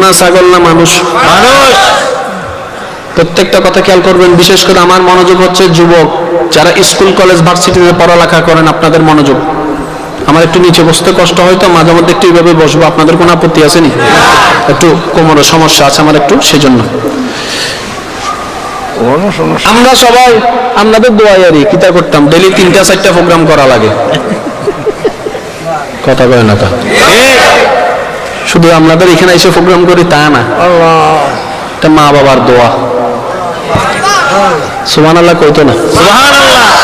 না ছাগল না মানুষ? মানুষ। প্রত্যেকটা কথা খেয়াল করবেন, বিশেষ করে আমার মনোযোগ হচ্ছে যুবক যারা স্কুল কলেজ ভার্সিটিতে পড়ালেখা করেন, আপনাদের মনোযোগ। আমার একটু নিচে বসতে কষ্ট হয়, তো মাঝে মধ্যে একটু এইভাবে বসবো, আপনাদের কোনো আপত্তি আছে নি? একটু কোমরে সমস্যা আছে আমার একটু, সেজন্য। আমরা সবাই আপনাদের দোয়াইয়ারি কিতা করতাম, ডেইলি 3টা-4টা প্রোগ্রাম করা লাগে। কথা কয় না তা? শুধু আপনাদের এখানে এসে প্রোগ্রাম করি তা না, এটা মা বাবার দোয়া। সুবহানাল্লাহ কইতো না? সুবহানাল্লাহ।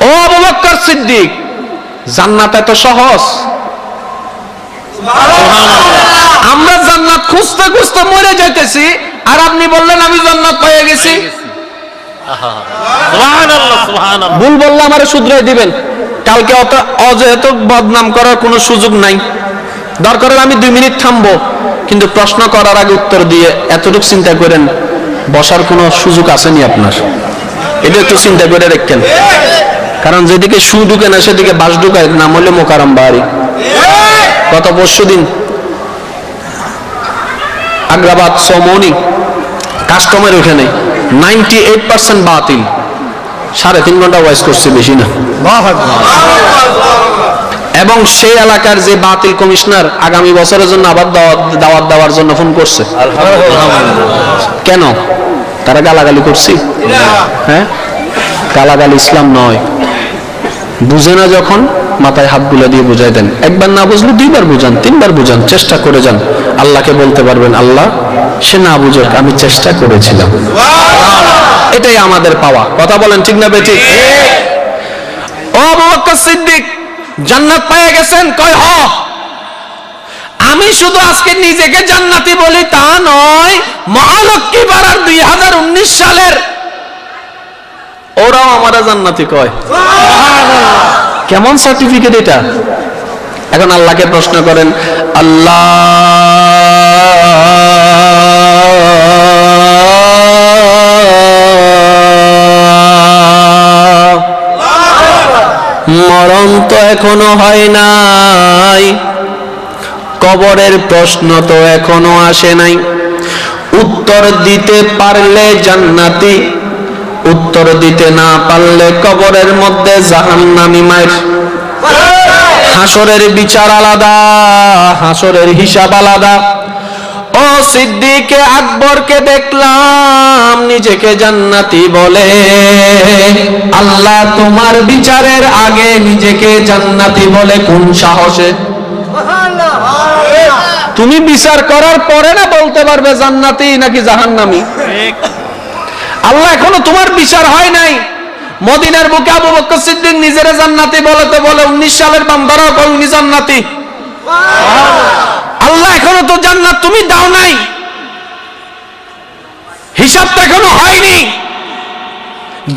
ও আবু বকর সিদ্দিক, জান্নাত এত সহজ? আমরা জান্নাত খুঁজতে খুঁজতে মরে যাইতেছি, আর আপনি বললেন আমি জান্নাত পেয়ে গেছি। সুবহানাল্লাহ, সুবহানাল্লাহ। ভুল বললে আমারে শুধরাই দিবেন, কালকে অত অযথা বদনাম করার কোনো সুযোগ নাই। দরকার হলে আমি 2 মিনিট থামবো, কিন্তু প্রশ্ন করার আগে উত্তর দিয়ে এতটুকু চিন্তা করেন বসার কোনো সুযোগ আসেনি আপনার। এটা একটু চিন্তা করে রাখেন, কারণ যেদিকে সু ঢুকে না সেদিকে বাস ঢুকায়, নাম হলে মোকাররম বাড়ি। গত পরশুদিন আগ্রাবাদ সমনি কাস্টমার ওখানে 98% বাতিল। 3.5 ঘন্টা ওয়াইজ করছে, বেশি না। এবং সেই এলাকার যে বাতিল কমিশনার আগামী বছরের জন্য আবার দাওয়াত দেওয়ার জন্য ফোন করছে। কেন? তারা গালাগালি করছি? হ্যাঁ, গালাগালি ইসলাম নয়। বুঝে না যখন মাথায় হাত বুলা দিয়ে বুঝাই দেন। একবার না বুঝলে 2বার বুঝান, 3বার বুঝান, চেষ্টা করে যান। আল্লাহকে বলতে পারবেন, আল্লাহ সে না বুঝুক, আমি চেষ্টা করেছিলাম। এটাই আমাদের পাওয়া। কথা বলেন ঠিক না বেঠিক? ও আবু বকর সিদ্দিক জান্নাত পেয়ে গেছেন? কয় হ। আমি শুধু আজকে নিজেকে জান্নাতি বলি তা নয়, মহালক্ষ্মী পাড়ার 2019 সালের ওরাও আমারা জান্নাতি কয়। কেমন সার্টিফিকেট এটা? এখন আল্লাহকে প্রশ্ন করেন, আল্লাহ মরণ তো এখনো হয় নাই, কবরের প্রশ্ন তো এখনো আসে নাই, উত্তর দিতে পারলে জান্নাতি, উত্তর দিতে না পারলে কবরের মধ্যে জাহান্নামী মায়ের। হাসরের বিচার আলাদা, হাসরের হিসাব আলাদা। ও সিদ্দিকে আকবরকে দেখলাম নিজেকে জান্নাতি বলে। আল্লাহ তোমার বিচারের আগে নিজেকে জান্নাতি বলে কোন সাহসে? তুমি বিচার করার পরে না বলতে পারবে জান্নাতি নাকি জাহান্নামী? আল্লাহ এখনো তোমার বিচার হয় নাই। মদিনার বুকে আবু বকর সিদ্দিক নিজেরা জান্নাতি বলে, তো বলে 19 সালের বান্দারাও কয় উনি জান্নাতি। আল্লাহ এখনো তো জান্নাত তুমি দাও নাই, হিসাবটা এখনো হয়নি।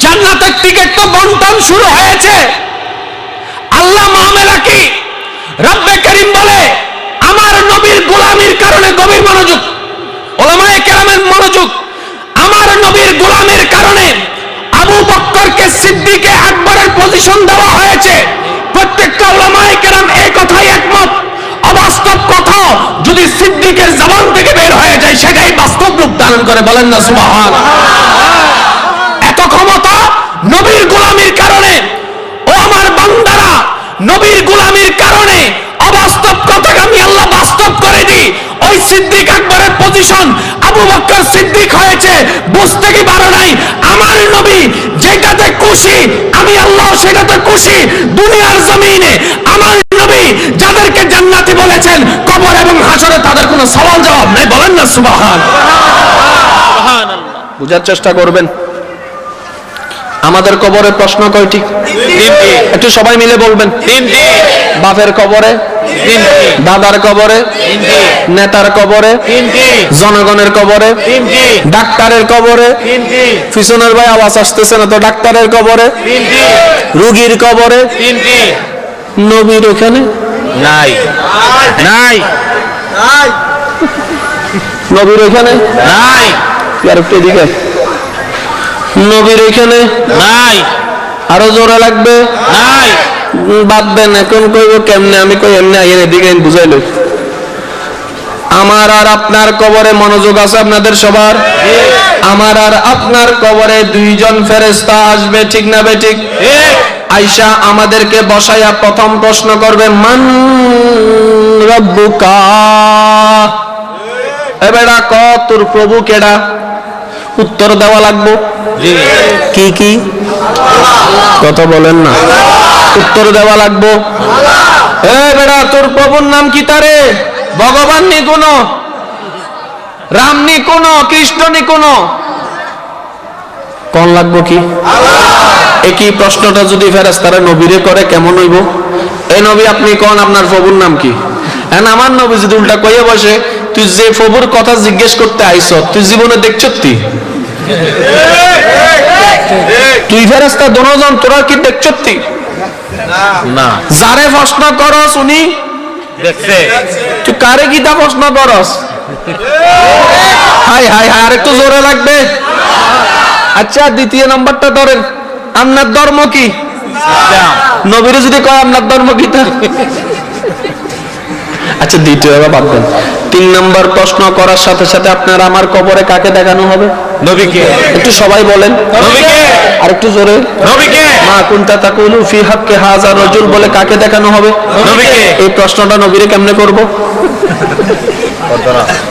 জান্নাতের টিকিট তো বন্টন শুরু হয়েছে। আল্লাহ মামলা কি? রব্বে করিম বলে আমার নবীর গোলামির কারণে, গভীর মনোযোগ, উলামায়ে কেরামের মনোযোগ, আমার নবীর গোলামের কারণে আবু বকরকে সিদ্দিকে আকবরের পজিশন দেওয়া হয়েছে। প্রত্যেকটা উলামায়ে কেরাম এই কথাই একমত। অবাস্তব কথা যদি সিদ্দিকের জবান থেকে বের হয়ে যায় সেটাই বাস্তব রূপ ধারণ করে। বলেন না সুবহানাল্লাহ। এত ক্ষমতা নবীর গোলামির কারণে। ও আমার বান্দারা, নবীর গোলামির কারণে অবাস্তব কথাকে আমি আল্লাহ বাস্তব করে দিই। ওই সিদ্দিক আকবরের পজিশন আবু বকর সিদ্দিক হয়েছে, বুঝতে কি পারো নাই? আমার নবী যেটাতে খুশি আমি আল্লাহ সেটাতে খুশি। দুনিয়ার জমিনে আমার নবী যাদেরকে জান্নাতি বলেছেন, কবর এবং হাসরে তাদের কোনো সওয়াল জবাব নেই। বলেন না সুবহানাল্লাহ। বুঝার চেষ্টা করবেন। আমাদের কবরে প্রশ্ন কয়টি? একটু সবাই মিলে বলবেন। বাপের কবরে, দাদার কবরে, নেতার কবরে, জনগণের কবরে, ডাক্তারের কবরে, পিছনের ভাই আওয়াজ আসতেছে না তো, ডাক্তারের কবরে, রোগীর কবরে, নবীর ওখানে নাই, নাই, নবীর ওখানে নাই। আর একটু এদিকে, নবীর এখানে নাই। আরো জোরে লাগবে, নাই। বাদ দেন, এখন কইব কেমনে? আমি কই এমনি আইন এদিকে বুঝাইল। আমার আর আপনার কবরে মনোযোগ আছে আপনাদের সবার? আমার আর আপনার কবরে দুইজন ফেরেশতা আসবে, ঠিক না বেঠিক? আয়েশা আমাদেরকে বসাইয়া প্রথম প্রশ্ন করবে, মান রব্বুকা, এবেড়া ক তোর প্রভু কেডা? উত্তর দেওয়া লাগবো। কি কি কথা বলেন না? উত্তর দেওয়া লাগবো। এ বেড়া তোর প্রভুর নাম কি? তারে ভগবান নি কোন, রাম নি কোন, কৃষ্ণ নি কোন, কোন লাগবো কি? একই প্রশ্নটা যদি ফেরেশতারা নবীরে করে কেমন হইব? এই নবী আপনি কোন আপনার প্রভুর নাম কি? আমার নবী যদি উল্টা কইয়া বসে, তুই যে প্রভুর কথা জিজ্ঞেস করতে আইছ তুই জীবনে দেখছ? তুই ফেরেশতা দুজন তোরা কি দেখছ? না। যারে প্রশ্ন করস উনি দেখছে। তুই কারে গীতা প্রশ্ন করস? হাই হাই হাই, আর একটু জোরে লাগবে। আচ্ছা দ্বিতীয় নাম্বারটা ধরেন, আপনার ধর্ম কি? নবীরে যদি কয় আপনার ধর্ম কি? আচ্ছা দ্বিতীয় বাদ দেন। 3 নম্বর প্রশ্ন করার সাথে সাথে আপনার আমার কবরে কাকে দেখানো হবে? নবীকে। একটু সবাই বলেন নবীকে, আর একটু জোরে নবীকে। মা কুনতা তাকুলু ফি হাক্কি হাযা রাজুল বলে কাকে দেখানো হবে? নবীকে। এই প্রশ্নটা নবীরে কেমনে করব?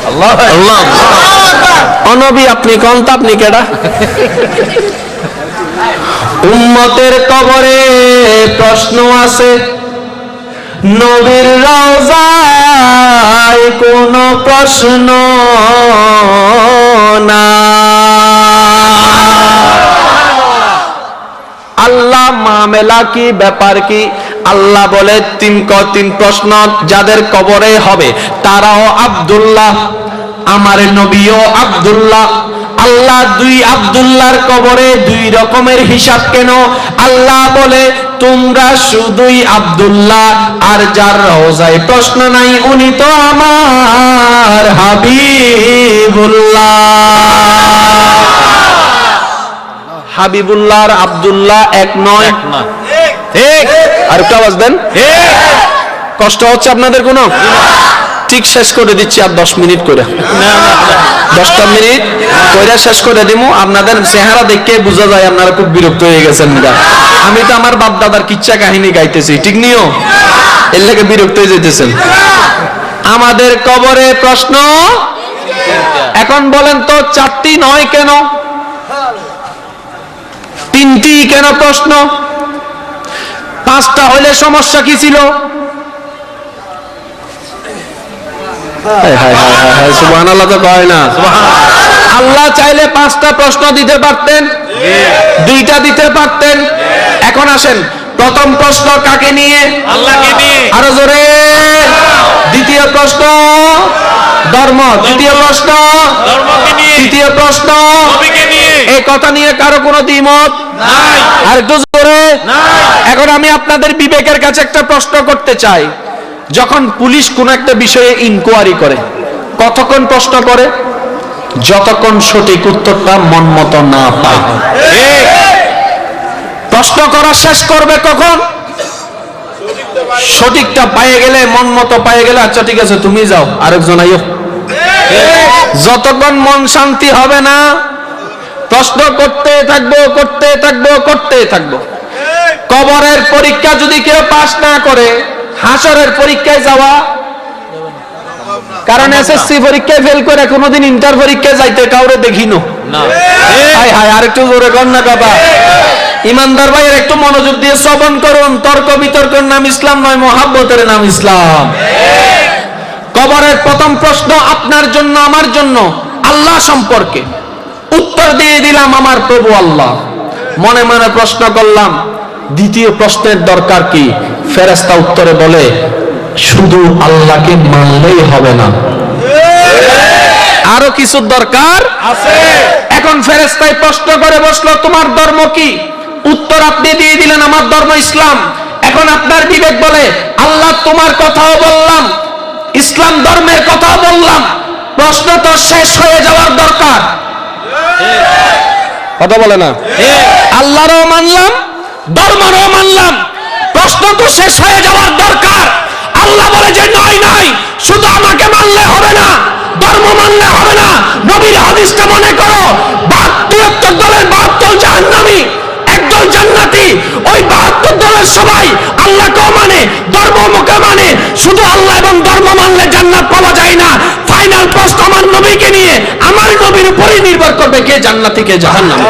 আল্লাহ আল্লাহ। ও নবী আপনি কোন, তা আপনি কেডা? উম্মতের কবরে প্রশ্ন আছে, নবীর রওজায় কোনো প্রশ্ন না। আল্লাহ মামলা কি, ব্যাপার কি? আল্লাহ বলে 3 প্রশ্ন যাদের কবরে হবে তারাও আব্দুল্লাহ, আমার নবীও আব্দুল্লাহ। আল্লাহ 2 আব্দুল্লাহর কবরে 2 রকমের হিসাব কেন? আল্লাহ বলে তোমরা শুধুই আব্দুল্লাহ, আর যার রওজায় প্রশ্ন নাই উনি তো আমার হাবিবুল্লাহ। হাবিবুল্লাহ আর আব্দুল্লাহ এক নয়? ঠিক। আর একটু আওয়াজ দেন। কষ্ট হচ্ছে আপনাদের কোনো? ঠিক শেষ করে দিচ্ছি আর 10 মিনিট করে। 10টা মিনিট কইরা শেষ করে দিমু। আপনাদের চেহারা দেখে বোঝা যায় আপনারা খুব বিরক্ত হয়ে গেছেন। আমি তো আমার বাপ দাদার কিচ্ছা কাহিনী গাইতেছি, ঠিক নিও? এর লাগে বিরক্ত হয়ে যেতেছেন। আমাদের কবরে প্রশ্ন এখন বলেন তো 4টি নয় কেন? 3টি কেন প্রশ্ন? 5টা হইলে সমস্যা কি ছিল? সুবহানাল্লাহ তো কয় না। আল্লাহ চাইলে 5টা প্রশ্ন দিতে পারতেন, 2টা দিতে পারতেন। এখন আসেন, প্রথম প্রশ্ন কাকে নিয়ে? আল্লাহকে নিয়ে। আরো জোরে। দ্বিতীয় প্রশ্ন ধর্ম, তৃতীয় প্রশ্ন ধর্মকে নিয়ে, তৃতীয় প্রশ্ন নবীকে নিয়ে। এই কথা নিয়ে কারো কোনো দ্বিমত নাই? আর একটু জোরে। এখন আমি আপনাদের বিবেকের কাছে একটা প্রশ্ন করতে চাই। যখন পুলিশ কোন একটা বিষয়ে ইনকোয়ারি করে কতক্ষণ প্রশ্ন করে? যতক্ষণ সঠিক উত্তরটা মন মতো না পায়। প্রশ্ন করা শেষ করবে কখন? সঠিকটা পাইয়ে গেলে, মন মতো পাইয়ে গেলে আচ্ছা ঠিক আছে তুমি যাও, আরেকজন আইও। যতক্ষণ মন শান্তি হবে না প্রশ্ন করতে থাকবো, করতে থাকবো, করতে থাকবো। কবরের পরীক্ষা যদি কেউ পাস না করে হাসরের পরীক্ষায় যাওয়া, কারণ এসএসসি পরীক্ষায় ফেল করে কোনোদিন ইন্টার পরীক্ষায় যাইতে কাউরে দেখিনো না। হাই হাই, আর একটু জোরে কর না কথা। ইমানদার ভাইয়ের একটু মনোযোগ দিয়ে শ্রবণ করুন। তর্ক বিতর্কের নাম ইসলাম নয়, মহাব্বতের নাম ইসলাম। কবরের প্রথম প্রশ্ন আপনার জন্য, আমার জন্য আল্লাহ সম্পর্কে। উত্তর দিয়ে দিলাম আমার প্রভু আল্লাহ। মনে মনে প্রশ্ন করলাম দ্বিতীয় প্রশ্নের দরকার কি? ফেরেশতা উত্তরে বলে শুধু আল্লাহকে মানলেই হবে না, আরো কিছু দরকার আছে। এখন ফেরেশতাই প্রশ্ন করে বসলো তোমার ধর্ম কি? উত্তর আপনি দিয়ে দিলেন আমার ধর্ম ইসলাম। এখন আপনার বিবেক বলে আল্লাহ তোমার কথাও বললাম, ইসলাম ধর্মের কথাও বললাম, প্রশ্ন তো শেষ হয়ে যাওয়ার দরকার। কথা বলে না? আল্লাহরও মানলাম, ধর্মরও মানলাম, প্রশ্ন তো শেষ হয়ে যাওয়ার দরকার। আল্লাহ বলে যে নয় নয়, শুধু আমাকে মানলে হবে না, ধর্ম মানলে হবে না, নবীর হাদিসটা মনে করো, ৭২ দলের ৭২ জাহান্নামী, একদল জান্নাতি। ওই ৭২ দলের সবাই আল্লাহকেও মানে, ধর্মকে মানে। শুধু আল্লাহ এবং ধর্ম মানলে জান্নাত পাওয়া যায় না। ফাইনাল প্রশ্ন আমার নবীকে নিয়ে, আমার নবীর উপরেই নির্ভর করবে কে জান্নাতি কে জাহান্নামী।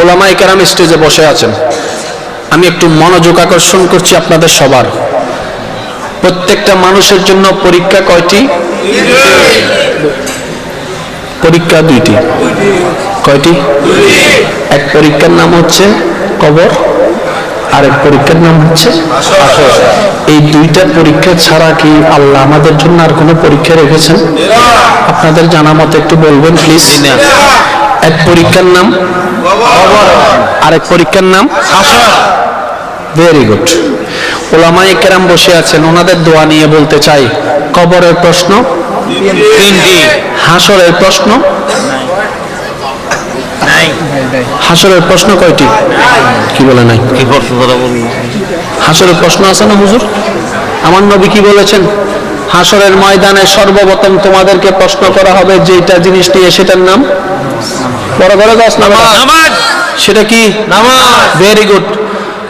ওলামায়ে কেরাম স্টেজে বসে আছেন, আমি একটু মনোযোগ আকর্ষণ করছি আপনাদের সবার। প্রত্যেকটা মানুষের জন্য পরীক্ষা কয়টি? পরীক্ষা দুইটি। কয়টি? এক পরীক্ষার নাম হচ্ছে কবর, আরেক পরীক্ষার নাম হচ্ছে হাসর। এই দুইটা পরীক্ষা ছাড়া কি আল্লাহ আমাদের জন্য আর কোনো পরীক্ষা রেখেছেন? আপনাদের জানা মতে একটু বলবেন প্লিজ। এক পরীক্ষার নাম কবর, আরেক পরীক্ষার নাম হাসর। Very good. ওলামায়ে কেরাম বসে আছেন, ওনাদের দোয়া নিয়ে বলতে চাই। কবরের প্রশ্ন তিনটি, হাসরের প্রশ্ন নাই। হাসরের প্রশ্ন কয়টি? কি বলে নাই? কি প্রশ্ন বলুন? হাসরের প্রশ্ন আছে না হুজুর? আমার নবী কি বলেছেন? হাসরের ময়দানে সর্বপ্রথম তোমাদেরকে প্রশ্ন করা হবে যেটা জিনিস নিয়ে, সেটার নাম বড় বড় গাছ নামাজ। সেটা কি? নামাজ। Very good.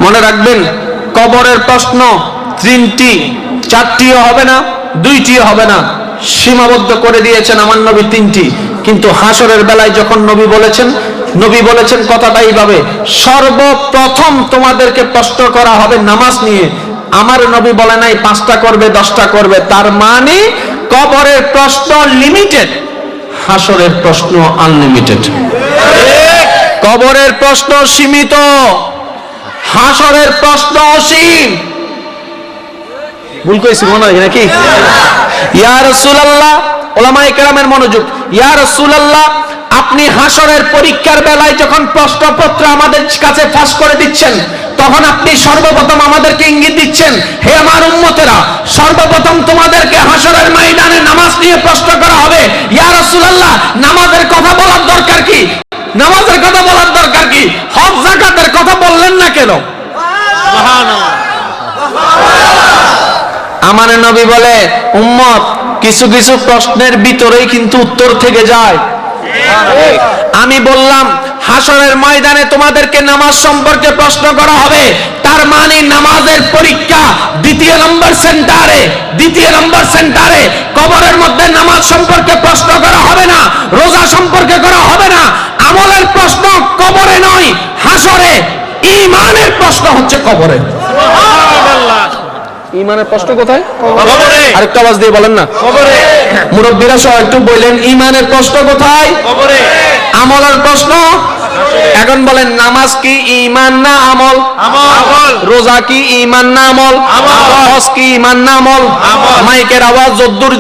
মনে রাখবেন, কবরের প্রশ্ন তিনটি, চারটিও হবে না, দুইটিও হবে না, সীমাবদ্ধ করে দিয়েছেন আমার নবী তিনটি। কিন্তু হাসরের বেলায় যখন নবী বলেছেন কথাটা এইভাবে, সর্বপ্রথম তোমাদেরকে প্রশ্ন করা হবে নামাজ নিয়ে। আমার নবী বলে নাই 5টা করবে 10টা করবে। তার মানে কবরের প্রশ্ন লিমিটেড, হাসরের প্রশ্ন আনলিমিটেড। কবরের প্রশ্ন সীমিত, হাসরের প্রশ্ন অসীম। ভুল কইছি মনে হয় নাকি? ইয়া রাসূলুল্লাহ, উলামায়ে কেরামের মনোযোগ। ইয়া রাসূলুল্লাহ, আপনি হাসরের পরীক্ষার বেলায় যখন প্রশ্নপত্র আমাদের কাছে ফাঁস করে দিচ্ছেন, তখন আপনি সর্বপ্রথম আমাদেরকে ইঙ্গিত দিচ্ছেন, হে আমার উম্মতেরা, সর্বপ্রথম তোমাদেরকে হাসরের ময়দানে নামাজ নিয়ে প্রশ্ন করা হবে। ইয়া রাসূলুল্লাহ, নামাজের কথা বলার দরকার কি? নামাজের কথা বলার দরকার কি? হজ যাকাতের কথা বললেন না কেন? সুবহানাল্লাহ। আমার নবী বলে, উম্মত, কিছু কিছু প্রশ্নের ভিতরেই কিন্তু উত্তর থেকে যায়। আমি বললাম হাসরের ময়দানে তোমাদেরকে নামাজ সম্পর্কে প্রশ্ন করা হবে, তার মানে নামাজের পরীক্ষা দ্বিতীয় নম্বর সেন্টারে। কবরের মধ্যে নামাজ সম্পর্কে প্রশ্ন করা হবে না, রোজা সম্পর্কে করা হবে না। আমলের প্রশ্ন কবরে নয়, হাসরে। ঈমানের প্রশ্ন হচ্ছে কবরে। সুবহানাল্লাহ। ঈমানের প্রশ্ন কোথায়? কবরে। আরেকটা আওয়াজ দিয়ে বলেন না। কবরে। মুরব্বিরা সহ একটু বলেন, ঈমানের প্রশ্ন কোথায়? কবরে। আমলের প্রশ্ন? এখন বলেন, নামাজ কি ঈমান না আমল? আমল। রোজা কি ঈমান না আমল? আমল। হজ কি ঈমান না আমল? আমল। মাইকের আওয়াজ যদ্দূর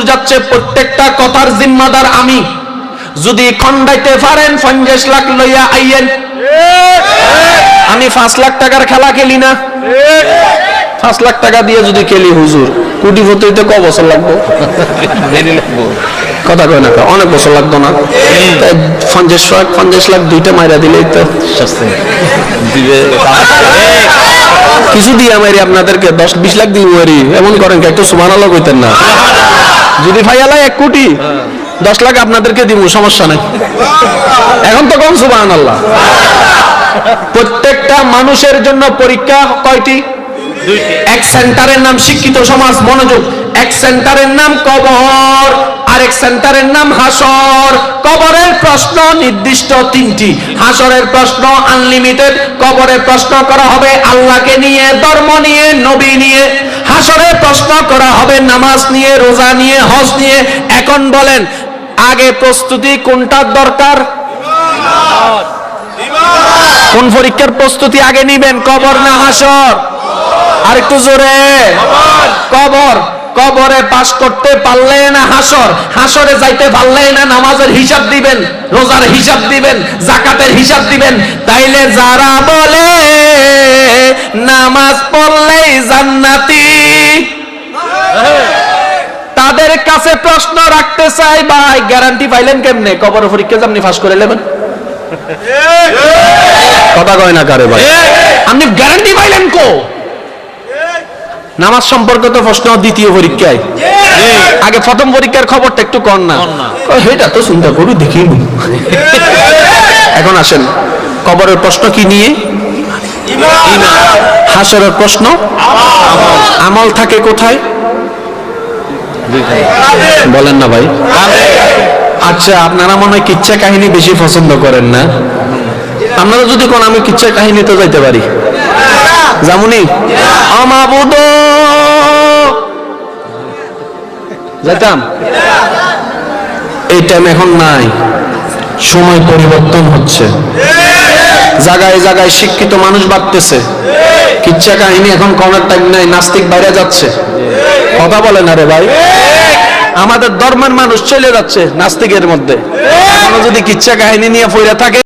যাচ্ছে, প্রত্যেকটা কথার জিম্মাদার আমি। যদি খন্ডাইতে পারেন 50 লাখ লইয়া আইয়েন। আমি 5 লাখ টাকার খেলা খেলি না। 5 লাখ টাকা দিয়ে যদি খেলি হুজুর, কোটিপতি হইতে ক বছর লাগবে? কথা কয় না, অনেক বছর লাগতো না? 50 লাখ দুইটা মাইরা দিলেই তো কিছু দিয়ে মারি আপনাদেরকে 10-20 লাখ দিয়ে মারি। এমন করেন একটু সুবহানাল্লাহ কইতেন না? যদি ভাইয়ালাই 1 কোটি 10 লাখ আপনাদেরকে দিব, সমস্যা নাই। এখন তো কম সুবহানাল্লাহ। প্রত্যেকটা মানুষের জন্য পরীক্ষা কয়টি? এক সেন্টারের নাম শিক্ষিত সমাজ। মনোযোগ। এক সেন্টারের নাম কবর, আরেক সেন্টারের নাম হাসর। কবরের প্রশ্ন নির্দিষ্ট 3টি, হাসরের প্রশ্ন আনলিমিটেড। কবরের প্রশ্ন করা হবে আল্লাহকে নিয়ে, ধর্ম নিয়ে, নবী নিয়ে। হাসরের প্রশ্ন করা হবে নামাজ নিয়ে, রোজা নিয়ে, হজ নিয়ে। এখন বলেন, আগে প্রস্তুতি কোনটার দরকার? কোন পরীক্ষার প্রস্তুতি আগে নিবেন, কবর না হাসর? আর একটু জোরে। কবর। কবরে পাস করতে পারলে না হাসরে যাইতে পারলে না নামাজের হিসাব দিবেন, রোজার হিসাব দিবেন, যাকাতের হিসাব দিবেন। তাইলে যারা বলে নামাজ পড়লেই জান্নাতি, তাদের কাছে প্রশ্ন রাখতে চাই, ভাই গ্যারান্টি পাইলেন কেমনে? কবর পরীক্ষা আপনি ফাঁস করে নেবেন? কথা কয় না কারে ভাই? আপনি গ্যারান্টি পাইলেন কো? নামাজ সম্পর্কে তো প্রশ্ন দ্বিতীয় পরীক্ষায়, আগে প্রথম পরীক্ষার খবরটা একটু কর না, এটা তো চিন্তা করি দেখি। এখন আসেন, কবরের প্রশ্ন কি নিয়ে? হাসরের প্রশ্ন আমল থাকে কোথায়? বলেন না ভাই। আচ্ছা, আপনারা মনে হয় কিচ্ছা কাহিনী বেশি পছন্দ করেন না? আপনারা যদি কোন আমি কিচ্ছা কাহিনী তো যাইতে পারি, যেমনই আমাবুদ যাইতাম, এই টাইম এখন নাই, সময় পরিবর্তন হচ্ছে, জায়গায় জায়গায় শিক্ষিত মানুষ বাড়তেছে, কিচ্ছা কাহিনী এখন কোনের টাইম নাই, নাস্তিক বাইরে যাচ্ছে। কথা বলে না রে ভাই? আমাদের ধর্মের মানুষ চলে যাচ্ছে নাস্তিকের মধ্যে। এখনো যদি কিচ্ছা কাহিনী নিয়ে পড়ে থাকে